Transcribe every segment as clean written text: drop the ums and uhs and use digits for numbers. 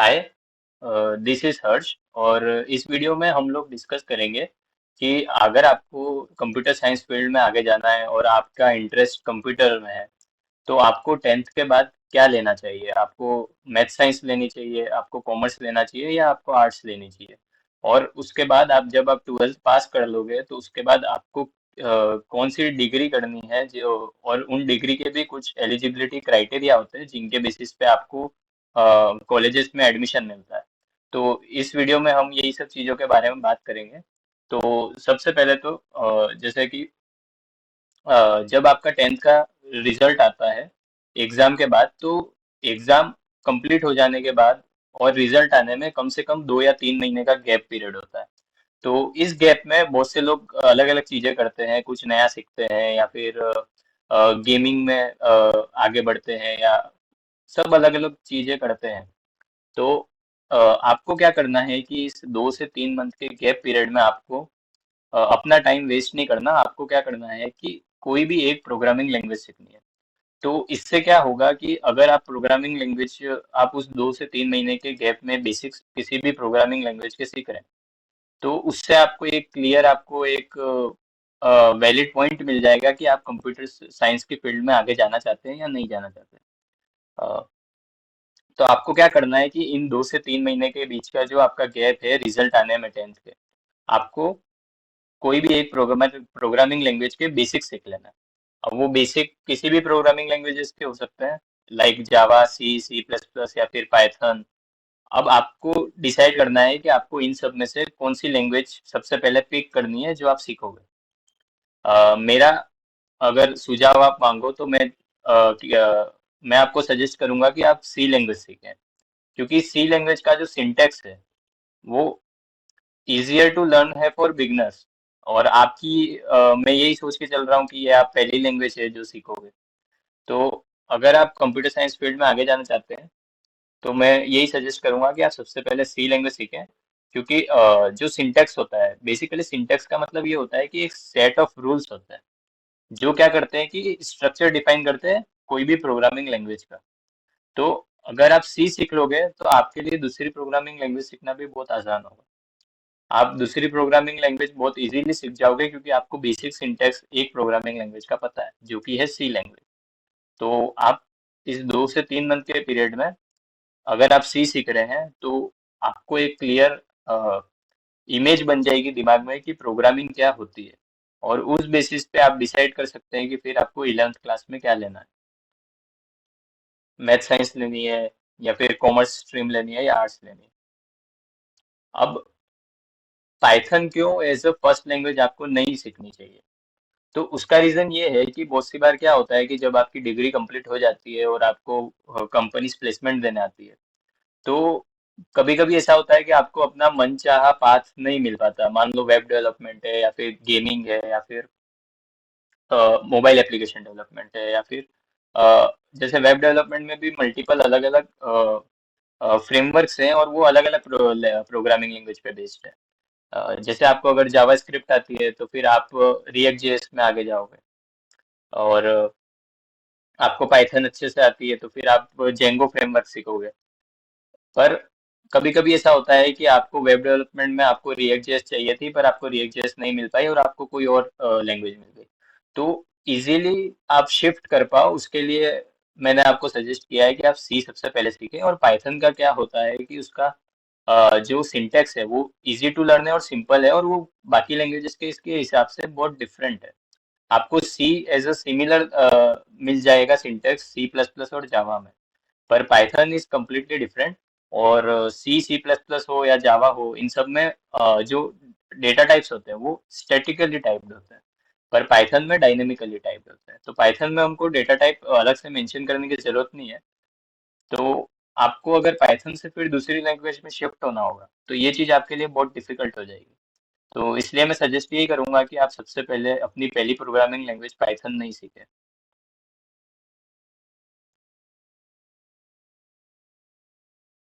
Hi, this is हर्ष। और इस video में हम लोग डिस्कस करेंगे कि अगर आपको कंप्यूटर साइंस फील्ड में आगे जाना है और आपका इंटरेस्ट कंप्यूटर में है तो आपको टेंथ के बाद क्या लेना चाहिए। आपको मैथ साइंस लेनी चाहिए, आपको कॉमर्स लेना चाहिए या आपको आर्ट्स लेनी चाहिए। और उसके बाद आप जब आप ट्वेल्थ पास कर लोगे तो उसके बाद आपको कौन सी डिग्री करनी है जो, और उन डिग्री के भी कुछ एलिजिबिलिटी क्राइटेरिया होते हैं जिनके बेसिस पे आपको कॉलेजेस में एडमिशन मिलता है। तो इस वीडियो में हम यही सब चीज़ों के बारे में बात करेंगे। तो सबसे पहले तो जैसे कि जब आपका टेंथ का रिजल्ट आता है एग्जाम के बाद, तो एग्जाम कंप्लीट हो जाने के बाद और रिजल्ट आने में कम से कम 2 या 3 महीने का गैप पीरियड होता है। तो इस गैप में बहुत से लोग अलग अलग चीजें करते हैं, कुछ नया सीखते हैं या फिर गेमिंग में आगे बढ़ते हैं, या सब अलग अलग चीजें करते हैं। तो आपको क्या करना है कि इस 2 से 3 मंथ के गैप पीरियड में आपको अपना टाइम वेस्ट नहीं करना। आपको क्या करना है कि कोई भी एक प्रोग्रामिंग लैंग्वेज सीखनी है। तो इससे क्या होगा कि अगर आप प्रोग्रामिंग लैंग्वेज, आप उस 2 से 3 महीने के गैप में बेसिक्स किसी भी प्रोग्रामिंग लैंग्वेज के सीख रहे हैं, तो उससे आपको एक क्लियर, आपको एक वैलिड पॉइंट मिल जाएगा कि आप कंप्यूटर साइंस की फील्ड में आगे जाना चाहते हैं या नहीं जाना चाहते। अ, तो आपको क्या करना है कि इन 2 से 3 महीने के बीच का जो आपका गैप है रिजल्ट आने में टेंथ के, आपको कोई भी एक प्रोग्रामिंग लैंग्वेज के बेसिक सीख लेना है। अब वो बेसिक किसी भी प्रोग्रामिंग लैंग्वेजेस के हो सकते हैं, लाइक जावा, सी, सी प्लस प्लस या फिर पाइथन। अब आपको डिसाइड करना है कि आपको इन सब में से कौन सी लैंग्वेज सबसे पहले पिक करनी है जो आप सीखोगे। मेरा अगर सुझाव आप मांगो तो मैं आपको सजेस्ट करूंगा कि आप सी लैंग्वेज सीखें, क्योंकि सी लैंग्वेज का जो सिंटेक्स है वो इजियर टू लर्न है फॉर बिगनर्स। और मैं यही सोच के चल रहा हूँ कि ये आप पहली लैंग्वेज है जो सीखोगे। तो अगर आप कंप्यूटर साइंस फील्ड में आगे जाना चाहते हैं तो मैं यही सजेस्ट करूंगा कि आप सबसे पहले सी लैंग्वेज सीखें, क्योंकि जो सिंटेक्स होता है, बेसिकली सिंटेक्स का मतलब ये होता है कि एक सेट ऑफ रूल्स होता है जो क्या करते हैं कि स्ट्रक्चर डिफाइन करते हैं कोई भी प्रोग्रामिंग लैंग्वेज का। तो अगर आप सी सीख लोगे तो आपके लिए दूसरी प्रोग्रामिंग लैंग्वेज सीखना भी बहुत आसान होगा। आप दूसरी प्रोग्रामिंग लैंग्वेज बहुत इजीली सीख जाओगे क्योंकि आपको बेसिक सिंटैक्स एक प्रोग्रामिंग लैंग्वेज का पता है जो कि है सी लैंग्वेज। तो आप इस 2 से 3 मंथ के पीरियड में अगर आप सी सीख रहे हैं तो आपको एक क्लियर इमेज बन जाएगी दिमाग में कि प्रोग्रामिंग क्या होती है। और उस बेसिस पे आप डिसाइड कर सकते हैं कि फिर आपको 11th क्लास में क्या लेना है, मैथ साइंस लेनी है या फिर कॉमर्स स्ट्रीम लेनी है या आर्ट्स लेनी है। अब पाइथन क्यों एज अ फर्स्ट लैंग्वेज आपको नहीं सीखनी चाहिए, तो उसका रीजन ये है कि बहुत सी बार क्या होता है कि जब आपकी डिग्री कंप्लीट हो जाती है और आपको कंपनीज प्लेसमेंट देने आती है, तो कभी कभी ऐसा होता है कि आपको अपना मनचाहा पाथ नहीं मिल पाता। मान लो वेब डेवलपमेंट है या फिर गेमिंग है या फिर मोबाइल एप्लीकेशन डेवलपमेंट है या फिर जैसे वेब डेवलपमेंट में भी मल्टीपल अलग अलग फ्रेमवर्क्स हैं और वो अलग अलग प्रोग्रामिंग लैंग्वेज पे बेस्ड है। जैसे आपको अगर जावा स्क्रिप्ट आती है तो फिर आप रिएक्ट जेएस में आगे जाओगे। और आपको पाइथन अच्छे से आती है तो फिर आप जेंगो फ्रेमवर्क सीखोगे। पर कभी कभी ऐसा होता है कि आपको वेब डेवलपमेंट में आपको रिएक्ट जेएस चाहिए थी पर आपको रिएक्ट जेएस नहीं मिल पाई और आपको कोई और लैंग्वेज मिल गई। तो इजीली आप शिफ्ट कर पाओ उसके लिए मैंने आपको सजेस्ट किया है कि आप सी सबसे पहले सीखें। और पाइथन का क्या होता है कि उसका जो सिंटेक्स है वो इजी टू लर्न है और सिंपल है, और वो बाकी लैंग्वेजेस के इसके हिसाब से बहुत डिफरेंट है। आपको सी एज अ सिमिलर मिल जाएगा सिंटेक्स सी प्लस प्लस और जावा में, पर पाइथन इज कम्प्लीटली डिफरेंट। और सी, सी प्लस प्लस हो या जावा हो, इन सब में जो डेटा टाइप्स होते हैं वो स्टैटिकली टाइप्ड होते हैं, पर पाइथन में डायनेमिकली टाइप्ड होते हैं। तो पाइथन में हमको डेटा टाइप अलग से मेंशन करने की जरूरत नहीं है। तो आपको अगर पाइथन से फिर दूसरी लैंग्वेज में शिफ्ट होना होगा तो ये चीज़ आपके लिए बहुत डिफिकल्ट हो जाएगी। तो इसलिए मैं सजेस्ट यही करूंगा कि आप सबसे पहले अपनी पहली प्रोग्रामिंग लैंग्वेज पाइथन नहीं सीखें।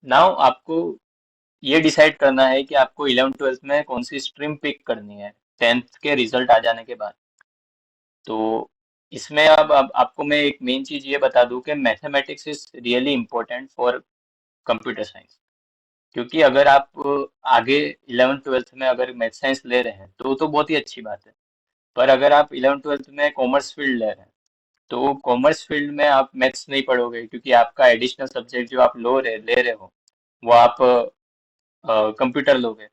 नाउ आपको ये डिसाइड करना है कि आपको 11th 12th में कौन सी स्ट्रीम पिक करनी है टेंथ के रिजल्ट आ जाने के बाद। तो इसमें अब आपको मैं एक मेन चीज ये बता दूं कि mathematics is really important for computer science. क्योंकि अगर आप आगे 11th 12th में अगर मैथ साइंस ले रहे हैं तो बहुत ही अच्छी बात है। पर अगर आप 11th 12th में कॉमर्स फील्ड ले रहे हैं तो कॉमर्स फील्ड में आप मैथ्स नहीं पढ़ोगे, क्योंकि आपका एडिशनल सब्जेक्ट जो आप ले रहे हो वो आप कंप्यूटर लोगे।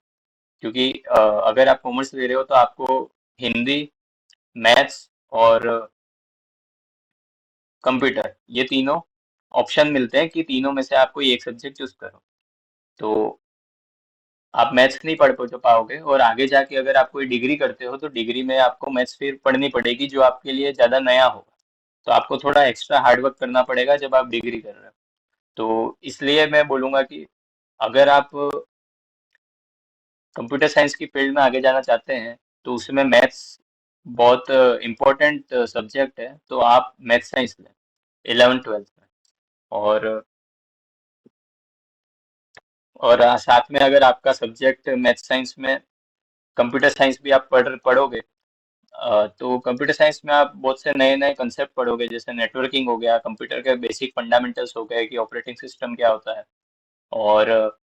क्योंकि अगर आप कॉमर्स ले रहे हो तो आपको हिंदी, मैथ्स और कंप्यूटर, ये तीनों ऑप्शन मिलते हैं कि तीनों में से आप कोई एक सब्जेक्ट चूज करो। तो आप मैथ्स नहीं पढ़ पाओगे, और आगे जाके अगर आप कोई डिग्री करते हो तो डिग्री में आपको मैथ्स फिर पढ़नी पड़ेगी, जो आपके लिए ज़्यादा नया होगा। तो आपको थोड़ा एक्स्ट्रा हार्डवर्क करना पड़ेगा जब आप डिग्री कर रहे हो। तो इसलिए मैं बोलूँगा कि अगर आप कंप्यूटर साइंस की फील्ड में आगे जाना चाहते हैं तो उसमें मैथ्स बहुत इम्पोर्टेंट सब्जेक्ट है, तो आप मैथ साइंस लें 11th 12th में। और साथ में अगर आपका सब्जेक्ट मैथ साइंस में कंप्यूटर साइंस भी आप पढ़ोगे, तो कंप्यूटर साइंस में आप बहुत से नए नए कंसेप्ट पढ़ोगे, जैसे नेटवर्किंग हो गया, कंप्यूटर के बेसिक फंडामेंटल्स हो गए कि ऑपरेटिंग सिस्टम क्या होता है, और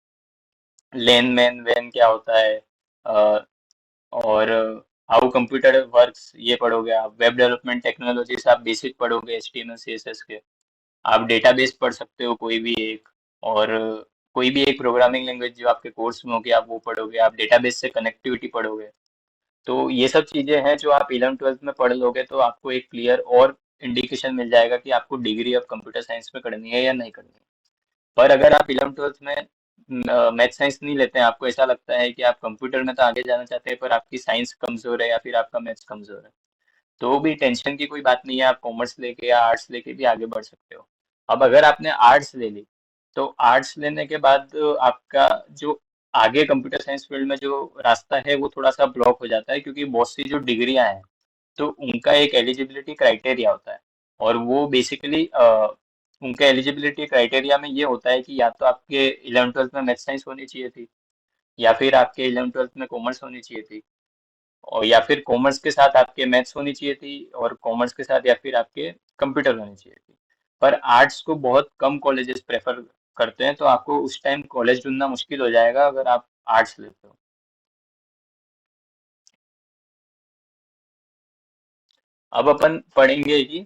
लेन मैन वैन क्या होता है, अ, और हाउ कंप्यूटर वर्क्स ये पढ़ोगे आप। वेब डेवलपमेंट टेक्नोलॉजीज आप बेसिक पढ़ोगे HTML CSS के। आप डेटाबेस पढ़ सकते हो कोई भी एक, और कोई भी एक प्रोग्रामिंग लैंग्वेज जो आपके कोर्स में होगी आप वो पढ़ोगे। आप डेटाबेस से कनेक्टिविटी पढ़ोगे। तो ये सब चीजें हैं जो आप 11th 12th में पढ़ लोगे तो आपको एक क्लियर और इंडिकेशन मिल जाएगा कि आपको डिग्री अब कंप्यूटर साइंस में करनी है या नहीं करनी है। पर अगर आप 11th 12th में मैथ साइंस नहीं लेते हैं, आपको ऐसा लगता है कि आप कंप्यूटर में तो आगे जाना चाहते हैं पर आपकी साइंस कमजोर है या फिर आपका मैथ्स कमजोर है, तो भी टेंशन की कोई बात नहीं है। आप कॉमर्स लेके या आर्ट्स लेके भी आगे बढ़ सकते हो। अब अगर आपने आर्ट्स ले ली तो आर्ट्स लेने के बाद आपका जो आगे कंप्यूटर साइंस फील्ड में जो रास्ता है वो थोड़ा सा ब्लॉक हो जाता है, क्योंकि बहुत सी जो डिग्रियां हैं तो उनका एक एलिजिबिलिटी क्राइटेरिया होता है। और वो बेसिकली उनके एलिजिबिलिटी क्राइटेरिया में ये होता है कि या तो आपके 11th 12th में मैथ साइंस होनी चाहिए थी, या फिर आपके 11th 12th में कॉमर्स होनी चाहिए थी, और या फिर कॉमर्स के साथ आपके मैथ्स होनी चाहिए थी, और कॉमर्स के साथ या फिर आपके कंप्यूटर होनी चाहिए थी। पर आर्ट्स को बहुत कम कॉलेजेस प्रेफर करते हैं, तो आपको उस टाइम कॉलेज ढूंढना मुश्किल हो जाएगा अगर आप आर्ट्स लेते हो। अब अपन पढ़ेंगे कि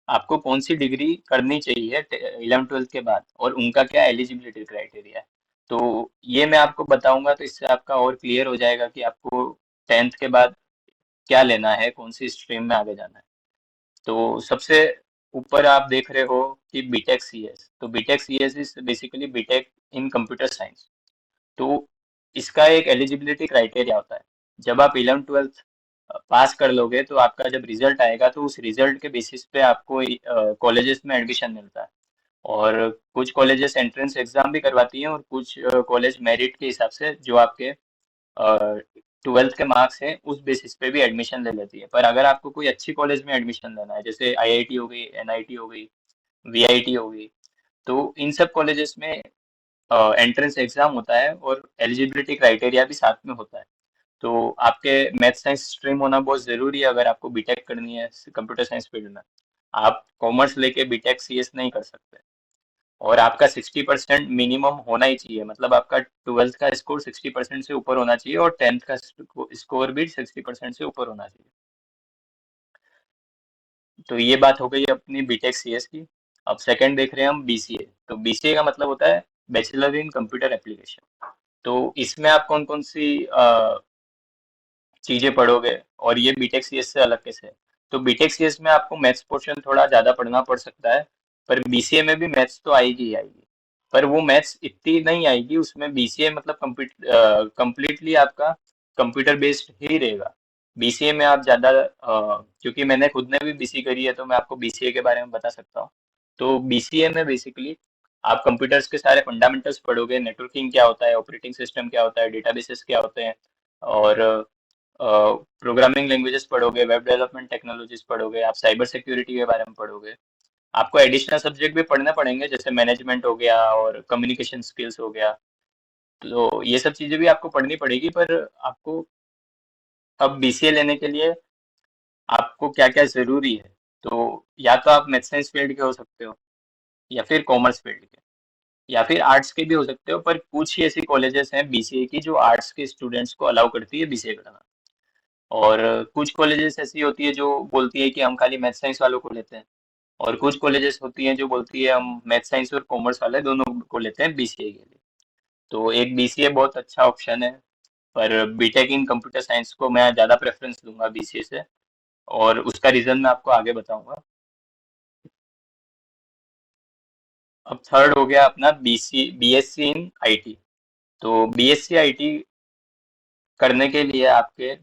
आपको कौन सी डिग्री करनी चाहिए 11th 12th के बाद, और उनका क्या एलिजिबिलिटी क्राइटेरिया है। तो ये मैं आपको बताऊंगा, तो इससे आपका और क्लियर हो जाएगा कि आपको 10th के बाद क्या लेना है, कौन सी स्ट्रीम में आगे जाना है। तो सबसे ऊपर आप देख रहे हो कि बीटेक CS, तो BTech CS is basically BTech in computer science. तो इसका एक एलिजिबिलिटी क्राइटेरिया होता है। जब आप 11th 12th पास कर लोगे तो आपका जब रिजल्ट आएगा तो उस रिजल्ट के बेसिस पे आपको कॉलेजेस में एडमिशन मिलता है। और कुछ कॉलेजेस एंट्रेंस एग्जाम भी करवाती हैं, और कुछ कॉलेज मेरिट के हिसाब से जो आपके 12th के मार्क्स हैं उस बेसिस पे भी एडमिशन ले लेती है। पर अगर आपको कोई अच्छी कॉलेज में एडमिशन लेना है, जैसे IIT हो गई, NIT हो गई, VIT हो गई, तो इन सब कॉलेजेस में एंट्रेंस एग्जाम होता है और एलिजिबिलिटी क्राइटेरिया भी साथ में होता है। तो आपके मैथ साइंस स्ट्रीम होना बहुत जरूरी है अगर आपको बीटेक करनी है कंप्यूटर साइंस फील्ड में। आप कॉमर्स लेके बीटेक CS नहीं कर सकते। और आपका 60% मिनिमम होना ही चाहिए, मतलब आपका 12th का स्कोर 60% से ऊपर होना चाहिए, और 10th का स्कोर भी 60% से ऊपर होना चाहिए। तो ये बात हो गई अपनी बीटेक CS की। अब सेकंड देख रहे हैं हम BCA। तो BCA का मतलब होता है बैचलर इन कंप्यूटर एप्लीकेशन। तो इसमें आप कौन कौन सी चीजें पढ़ोगे, और ये बीटेक CS से अलग कैसे है। तो बीटेक CS में आपको मैथ्स पोर्शन थोड़ा ज्यादा पढ़ना पड़ सकता है, पर BCA में भी मैथ्स तो आएगी ही आएगी। पर वो मैथ्स इतनी नहीं आएगी उसमें। BCA मतलब कंप्लीटली आपका कंप्यूटर बेस्ड ही रहेगा। BCA में आप ज्यादा क्योंकि मैंने खुद ने भी BCA करी है तो मैं आपको BCA के बारे में बता सकता हूँ। तो BCA में बेसिकली आप कंप्यूटर्स के सारे फंडामेंटल्स पढ़ोगे, नेटवर्किंग क्या होता है, ऑपरेटिंग सिस्टम क्या होता है, डेटाबेसेस क्या होते हैं, और प्रोग्रामिंग लैंग्वेजेस पढ़ोगे, वेब डेवलपमेंट टेक्नोलॉजीज पढ़ोगे, आप साइबर सिक्योरिटी के बारे में पढ़ोगे। आपको एडिशनल सब्जेक्ट भी पढ़ने पड़ेंगे, जैसे मैनेजमेंट हो गया और कम्युनिकेशन स्किल्स हो गया। तो ये सब चीजें भी आपको पढ़नी पड़ेगी। पर आपको अब BCA लेने के लिए आपको क्या क्या जरूरी है, तो या तो आप मैथ साइंस फील्ड के हो सकते हो या फिर कॉमर्स फील्ड के। या फिर आर्ट्स के भी हो सकते हो, पर कुछ ही ऐसी कॉलेजेस हैं बीसीए की जो आर्ट्स के स्टूडेंट्स को अलाउ करती है बीसीए करना। और कुछ कॉलेजेस ऐसी होती है जो बोलती है कि हम खाली मैथ साइंस वालों को लेते हैं। और कुछ कॉलेजेस होती हैं जो बोलती है हम मैथ साइंस और कॉमर्स वाले दोनों को लेते हैं बीसीए के लिए। तो एक बीसीए बहुत अच्छा ऑप्शन है, पर बीटेक इन कंप्यूटर साइंस को मैं ज़्यादा प्रेफरेंस दूंगा बीसीए से। और उसका रीज़न मैं आपको आगे बताऊंगा। अब थर्ड हो गया अपना बीएससी इन आईटी। तो बीएससी आईटी करने के लिए आपके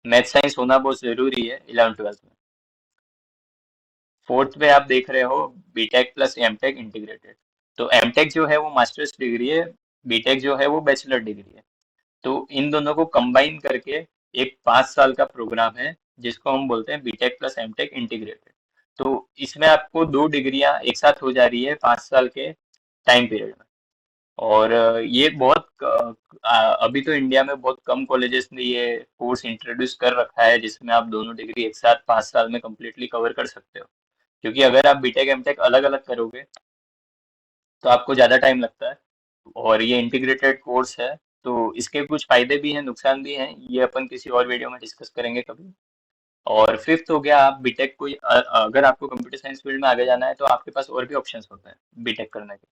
मैथ साइंस होना बहुत ज़रूरी है 11th 12th में। फोर्थ पे आप देख रहे हो बीटेक प्लस एमटेक इंटीग्रेटेड। तो एमटेक जो है वो मास्टर्स डिग्री है, बीटेक जो है वो बैचलर डिग्री है। तो इन दोनों को कंबाइन करके एक 5 साल का प्रोग्राम है जिसको हम बोलते हैं बीटेक प्लस एमटेक इंटीग्रेटेड। तो इसमें आपको दो डिग्रियां एक साथ हो जा रही है 5 साल के टाइम पीरियड में। और ये अभी तो इंडिया में बहुत कम कॉलेजेस ने ये कोर्स इंट्रोड्यूस कर रखा है जिसमें आप दोनों डिग्री एक साथ 5 साल में कम्प्लीटली कवर कर सकते हो। क्योंकि अगर आप बीटेक एमटेक अलग अलग करोगे तो आपको ज़्यादा टाइम लगता है। और ये इंटीग्रेटेड कोर्स है, तो इसके कुछ फायदे भी हैं नुकसान भी हैं, ये अपन किसी और वीडियो में डिस्कस करेंगे कभी। और फिफ्थ हो गया, आप बीटेक कोई अगर आपको कंप्यूटर साइंस फील्ड में आगे जाना है तो आपके पास और भी ऑप्शंस होते हैं बीटेक करने के।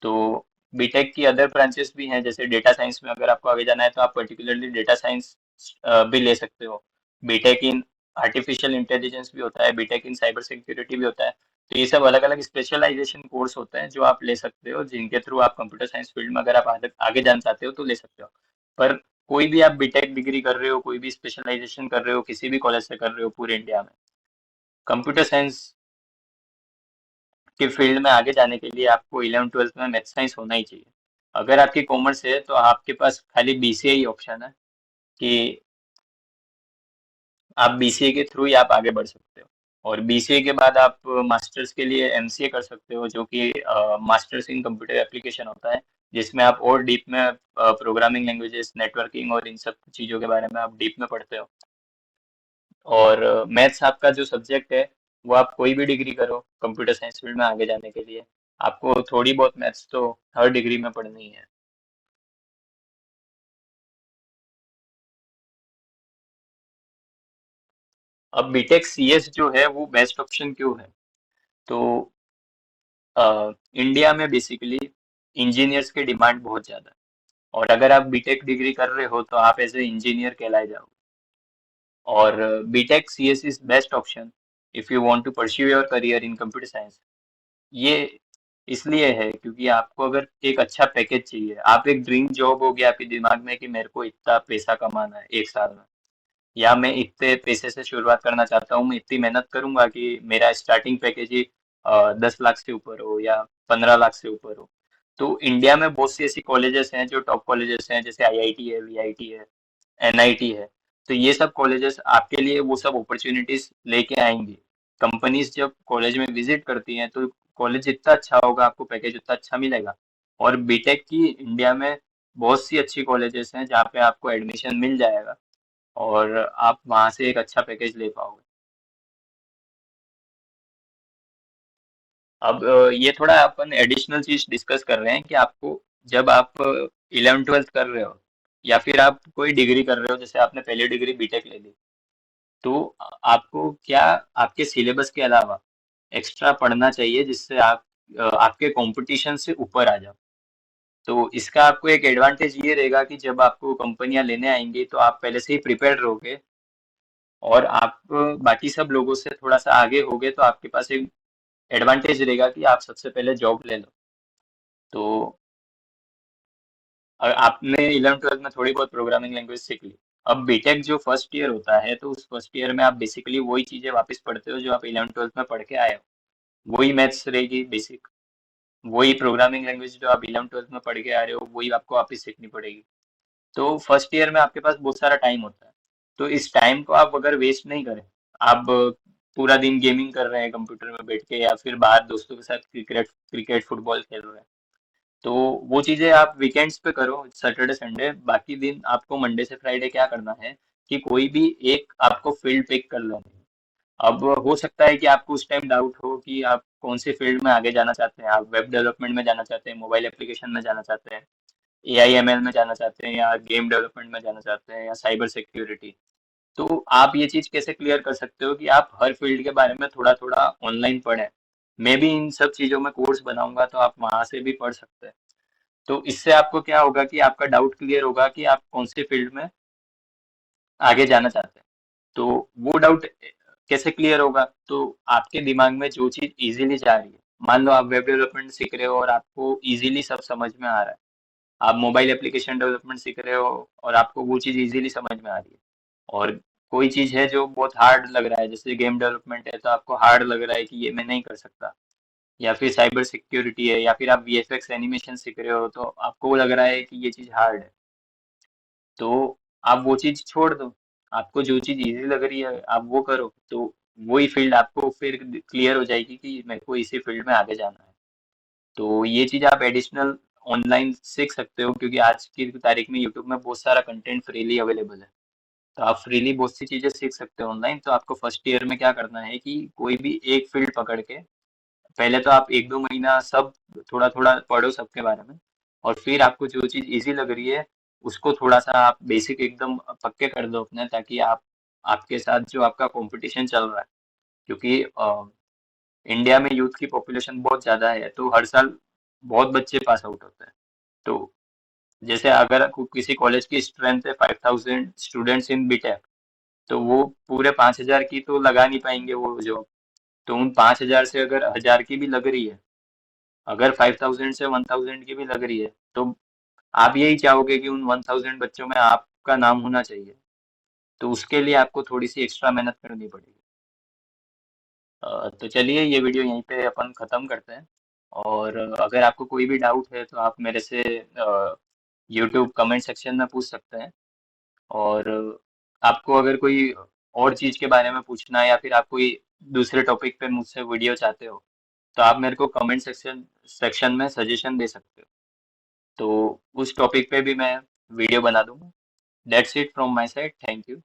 तो बीटेक की अदर ब्रांचेस भी हैं, जैसे डेटा साइंस में अगर आपको आगे जाना है तो आप पर्टिकुलरली डेटा साइंस भी ले सकते हो। बीटेक इन आर्टिफिशियल इंटेलिजेंस भी होता है, बीटेक इन साइबर सिक्योरिटी भी होता है। तो ये सब अलग अलग स्पेशलाइजेशन कोर्स होते हैं जो आप ले सकते हो, जिनके थ्रू आप कंप्यूटर साइंस फील्ड में अगर आप आगे आगे जाना चाहते हो तो ले सकते हो। पर कोई भी आप बीटेक डिग्री कर रहे हो, कोई भी स्पेशलाइजेशन कर रहे हो, किसी भी कॉलेज से कर रहे हो पूरे इंडिया में, कंप्यूटर साइंस के फील्ड में आगे जाने के लिए आपको 11th 12th में मैथ साइंस होना ही चाहिए। अगर आपकी कॉमर्स है तो आपके पास खाली बीसीए ही ऑप्शन है कि आप बीसीए के थ्रू ही आप आगे बढ़ सकते हो। और बीसीए के बाद आप मास्टर्स के लिए एमसीए कर सकते हो, जो कि मास्टर्स इन कंप्यूटर एप्लीकेशन होता है, जिसमें आप और डीप में प्रोग्रामिंग लैंग्वेजेस, नेटवर्किंग और इन सब चीज़ों के बारे में आप डीप में पढ़ते हो। और मैथ्स आपका जो सब्जेक्ट है वो आप कोई भी डिग्री करो कंप्यूटर साइंस फील्ड में आगे जाने के लिए, आपको थोड़ी बहुत मैथ्स तो हर डिग्री में पढ़नी है। अब बीटेक सीएस जो है वो बेस्ट ऑप्शन क्यों है? तो इंडिया में बेसिकली इंजीनियर्स की डिमांड बहुत ज़्यादा है। और अगर आप बीटेक डिग्री कर रहे हो तो आप एज ए इंजीनियर कहलाए जाओगे। और BTech CS is best option if you want to pursue your career in computer science. ये इसलिए है क्योंकि आपको अगर एक अच्छा पैकेज चाहिए, आप एक ड्रीम जॉब होगी आपके दिमाग में कि मेरे को इतना पैसा कमाना है 1 साल में, या मैं इतने पैसे से शुरुआत करना चाहता हूँ, मैं इतनी मेहनत करूंगा कि मेरा स्टार्टिंग पैकेज ही 10 लाख से ऊपर हो या 15 लाख से ऊपर हो। तो इंडिया में बहुत सी ऐसी कॉलेजेस हैं जो टॉप कॉलेजेस हैं, जैसे आईआईटी है, वीआईटी है, एनआईटी है। तो ये सब कॉलेजेस आपके लिए वो सब अपॉर्चुनिटीज लेके आएंगे। कंपनीज जब कॉलेज में विजिट करती हैं तो कॉलेज जितना अच्छा होगा आपको पैकेज उतना अच्छा मिलेगा। और बीटेक की इंडिया में बहुत सी अच्छी कॉलेजेस हैं जहाँ पे आपको एडमिशन मिल जाएगा और आप वहाँ से एक अच्छा पैकेज ले पाओगे। अब ये थोड़ा अपन एडिशनल चीज डिस्कस कर रहे हैं कि आपको जब आप 11th 12th कर रहे हो या फिर आप कोई डिग्री कर रहे हो, जैसे आपने पहली डिग्री बीटेक ले ली, तो आपको क्या आपके सिलेबस के अलावा एक्स्ट्रा पढ़ना चाहिए जिससे आप आपके कंपटीशन से ऊपर आ जाओ। तो इसका आपको एक एडवांटेज ये रहेगा कि जब आपको कंपनियां लेने आएंगी तो आप पहले से ही प्रिपेयर रहोगे और आप बाकी सब लोगों से थोड़ा सा आगे होगे, तो आपके पास एक एडवांटेज रहेगा कि आप सबसे पहले जॉब ले लो। तो आपने 11th 12th में थोड़ी बहुत प्रोग्रामिंग लैंग्वेज सीख ली। अब बीटेक जो फर्स्ट ईयर होता है तो उस फर्स्ट ईयर में आप बेसिकली वही चीजें वापस पढ़ते हो जो आप 11th 12th में पढ़ के आए हो। वही मैथ्स रहेगी बेसिक, वही प्रोग्रामिंग लैंग्वेज जो आप 11th 12th में पढ़ के आ रहे हो वही आपको वापस सीखनी पड़ेगी। तो फर्स्ट ईयर में आपके पास बहुत सारा टाइम होता है। तो इस टाइम को आप अगर वेस्ट नहीं करें, आप पूरा दिन गेमिंग कर रहे हैं कंप्यूटर में बैठ के या फिर बाहर दोस्तों के साथ क्रिकेट क्रिकेट फुटबॉल खेल रहे हैं, तो वो चीजें आप वीकेंड्स पे करो, सैटरडे संडे। बाकी दिन आपको मंडे से फ्राइडे क्या करना है कि कोई भी एक आपको फील्ड पिक कर लेना है। अब हो सकता है कि आपको उस टाइम डाउट हो कि आप कौन से फील्ड में आगे जाना चाहते हैं, आप वेब डेवलपमेंट में जाना चाहते हैं, मोबाइल एप्लीकेशन में जाना चाहते हैं, AIML में जाना चाहते हैं, या गेम डेवलपमेंट में जाना चाहते हैं, या साइबर सिक्योरिटी। तो आप ये चीज कैसे क्लियर कर सकते हो कि आप हर फील्ड के बारे में थोड़ा थोड़ा ऑनलाइन पढ़ें। मैं भी इन सब चीजों में कोर्स बनाऊंगा, तो आप वहां से भी पढ़ सकते हैं। तो इससे आपको क्या होगा कि आपका डाउट क्लियर होगा कि आप कौन से फील्ड में आगे जाना चाहते हैं। तो वो डाउट कैसे क्लियर होगा? तो आपके दिमाग में जो चीज इजीली जा रही है, मान लो आप वेब डेवलपमेंट सीख रहे हो और आपको इजीली सब समझ में आ रहा है, आप मोबाइल एप्लीकेशन डेवलपमेंट सीख रहे हो और आपको वो चीज़ इजीली समझ में आ रही है, और कोई चीज़ है जो बहुत हार्ड लग रहा है, जैसे गेम डेवलपमेंट है तो आपको हार्ड लग रहा है कि ये मैं नहीं कर सकता, या फिर साइबर सिक्योरिटी है, या फिर आप VFX एनिमेशन सीख रहे हो तो आपको लग रहा है कि ये चीज़ हार्ड है, तो आप वो चीज़ छोड़ दो। आपको जो चीज़ इजी लग रही है आप वो करो, तो वही फील्ड आपको फिर क्लियर हो जाएगी कि मेरे को इसी फील्ड में आगे जाना है। तो ये चीज आप एडिशनल ऑनलाइन सीख सकते हो, क्योंकि आज की तारीख में यूट्यूब में बहुत सारा कंटेंट फ्रीली अवेलेबल है। तो आप फ्रीली बहुत सी चीजें सीख सकते हो ऑनलाइन। तो आपको फर्स्ट ईयर में क्या करना है कि कोई भी एक फील्ड पकड़ के पहले तो आप 1-2 महीना सब थोड़ा थोड़ा पढ़ो सबके बारे में, और फिर आपको जो चीज इजी लग रही है उसको थोड़ा सा आप बेसिक एकदम पक्के कर दो अपने, ताकि आप आपके साथ जो आपका कंपटीशन चल रहा है, क्योंकि इंडिया में यूथ की पॉपुलेशन बहुत ज्यादा है, तो हर साल बहुत बच्चे पास आउट होते हैं। तो जैसे अगर किसी कॉलेज की स्ट्रेंथ है 5000 स्टूडेंट्स इन बीटेक, तो वो पूरे 5000 की तो लगा नहीं पाएंगे वो जॉब। तो उन 5000 से अगर 1000 की भी लग रही है, अगर 5000 से 1000 की भी लग रही है, तो आप यही चाहोगे कि उन 1000 बच्चों में आपका नाम होना चाहिए। तो उसके लिए आपको थोड़ी सी एक्स्ट्रा मेहनत करनी पड़ेगी। तो चलिए ये वीडियो यहीं पे अपन ख़त्म करते हैं, और अगर आपको कोई भी डाउट है तो आप मेरे से यूट्यूब कमेंट सेक्शन में पूछ सकते हैं। और आपको अगर कोई और चीज़ के बारे में पूछना है, या फिर आप कोई दूसरे टॉपिक पे मुझसे वीडियो चाहते हो, तो आप मेरे को कमेंट सेक्शन में सजेशन दे सकते हो। तो उस टॉपिक पे भी मैं वीडियो बना दूंगा। That's it from my side, thank you.